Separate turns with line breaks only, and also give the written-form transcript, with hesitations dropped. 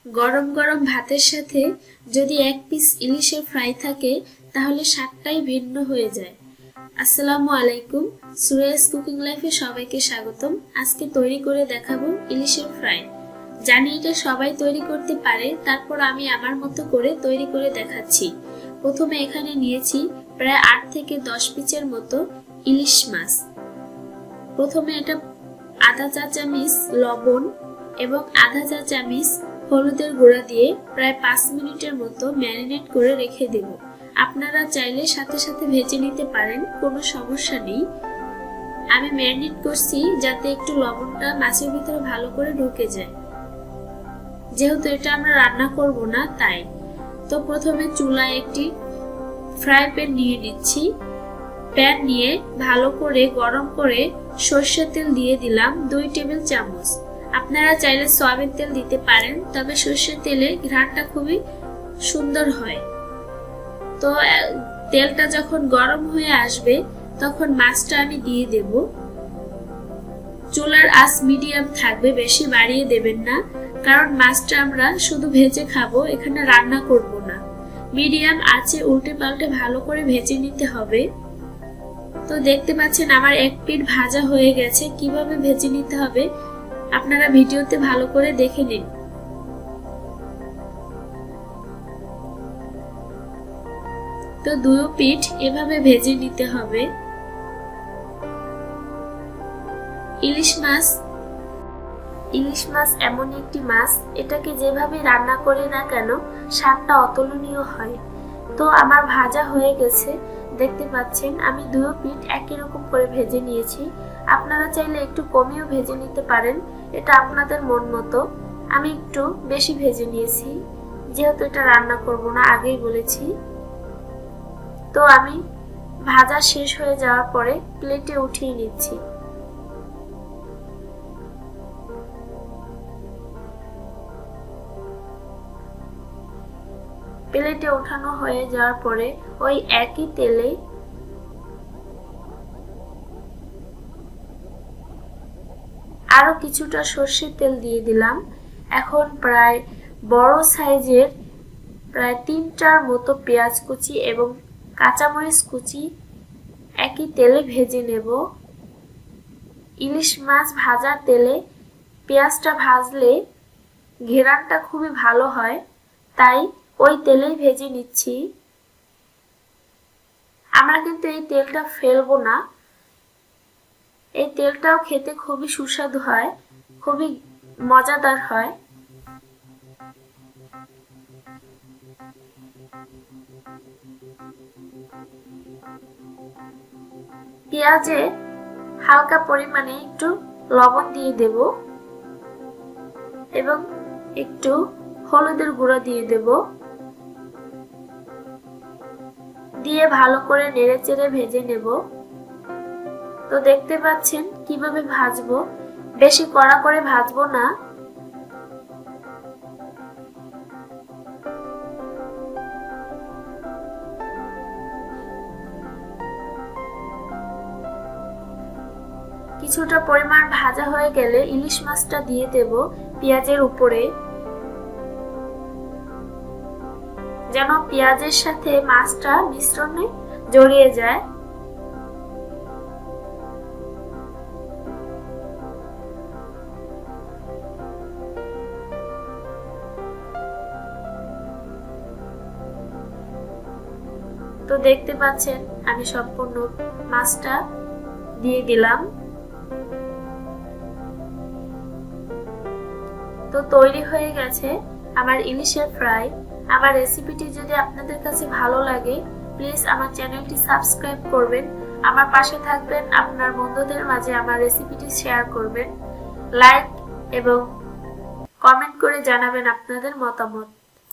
গরম গরম ভাতের সাথে যদি এক পিস ইলিশের ফ্রাই থাকে তাহলে স্বাদটাই ভিন্ন হয়ে যায়। আসসালামু আলাইকুম, সুরাইয়াস কুকিং লাইফে সবাইকে স্বাগতম। আজকে তৈরি করে দেখাবো ইলিশের ফ্রাই। জানি এটা সবাই তৈরি করতে পারে, তারপর আমি আমার মতো করে তৈরি করে দেখাচ্ছি। প্রথমে এখানে নিয়েছি প্রায় 8 থেকে 10 পিসের মতো ইলিশ মাছ। প্রথমে এটা আধা চা চামচ লবণ এবং আধা চা চামচ হলুদের গুঁড়া দিয়ে প্রায় 5 মিনিটের মতো ম্যারিনেট করে রেখে দেব। আপনারা চাইলে সাথে সাথে ভেজে নিতে পারেন, কোনো সমস্যা নেই। আমি ম্যারিনেট করছি যাতে একটু লবণটা মাছের ভিতরে ভালো করে ঢুকে যায়, যেহেতু এটা আমরা রান্না করব না তাই। তো প্রথমে চুলায় একটি ফ্রাই প্যান নিয়ে নিচ্ছি। প্যান নিয়ে ভালো করে গরম করে সরষের তেল দিয়ে দিলাম 2 টেবিল চামচ। আপনারা চাইলে সয়াবিন তেল দিতে পারেন, তবে সরষের তেলে ঘ্রাণটা খুবই সুন্দর হয়। তো তেলটা যখন গরম হয়ে আসবে তখন মাছটা আমি দিয়ে দেব। চুলার আঁচ মিডিয়াম থাকবে, বেশি বাড়িয়ে দেবেন না, কারণ মাছটা আমরা শুধু ভেজে খাবো, এখানে রান্না করব না। মিডিয়াম আঁচে উল্টে পাল্টে ভালো করে ভেজে নিতে হবে। তো দেখতে পাচ্ছেন আমার এক পিঠ ভাজা হয়ে গেছে। কিভাবে ভেজে নিতে হবে আপনারা ভিডিওতে ভালো করে দেখে নিন। তো দুই পিঠ এভাবে ভেজে নিতে হবে। ইলিশ মাছ এমন একটি মাছ, এটাকে যেভাবে রান্না করি না কেন স্বাদটা অতুলনীয় হয়। তো আমার ভাজা হয়ে গেছে, দেখতে পাচ্ছেন আমি দুই পিঠ একই রকম করে ভেজে নিয়েছি। আপনারা চাইলে একটু কমিয়েও ভেজে নিতে পারেন, এটা আপনাদের মন মতো। আমি একটু বেশি ভেজে নিয়েছি, যেহেতু এটা রান্না করব না, আগেই বলেছি। তো আমি ভাজা শেষ হয়ে যাওয়ার পরে প্লেটে উঠিয়ে নিচ্ছি। প্লেটে ওঠানো হয়ে যাওয়ার পরে ওই একই তেলে আরো কিছুটা সরষের তেল দিয়ে দিলাম। এখন প্রায় বড় সাইজের প্রায় 3টার মতো পেঁয়াজ কুচি এবং কাঁচামরিচ কুচি একই তেলে ভেজে নেব। ইলিশ মাছ ভাজার তেলে পেঁয়াজটা ভাজলে ঘ্রাণটা খুবই ভালো হয়, তাই ওই তেলেই ভেজে নিচ্ছি। আমরা কিন্তু এই তেলটা ফেলবো না, এই তেলটাও খেতে খুবই সুস্বাদু হয়, খুবই মজাদার হয়। পেঁয়াজে হালকা পরিমাণে একটু লবণ দিয়ে দেব এবং একটু হলুদের গুঁড়া দিয়ে দেব। দিয়ে ভালো করে নেড়েচেড়ে ভেজে নেব। তো দেখতে পাচ্ছেন কিভাবে ভাজবো, বেশি কড়া করে ভাজবো না। কিছুটা পরিমাণ ভাজা হয়ে গেলে ইলিশ মাছটা দিয়ে দেব পেঁয়াজের উপরে, যেন পেঁয়াজের সাথে মাছটা মিশ্রণে জড়িয়ে যায়। তো দেখতে পাচ্ছেন আমি সম্পূর্ণ মাছটা দিয়ে দিলাম। তো তৈরি হয়ে গেছে আমার ইলিশের ফ্রাই। আমার রেসিপিটি যদি আপনাদের কাছে ভালো লাগে, প্লিজ আমার চ্যানেলটি সাবস্ক্রাইব করবেন, আমার পাশে থাকবেন, আপনার বন্ধুদের মাঝে আমার রেসিপিটি শেয়ার করবেন, লাইক এবং কমেন্ট করে জানাবেন আপনাদের মতামত।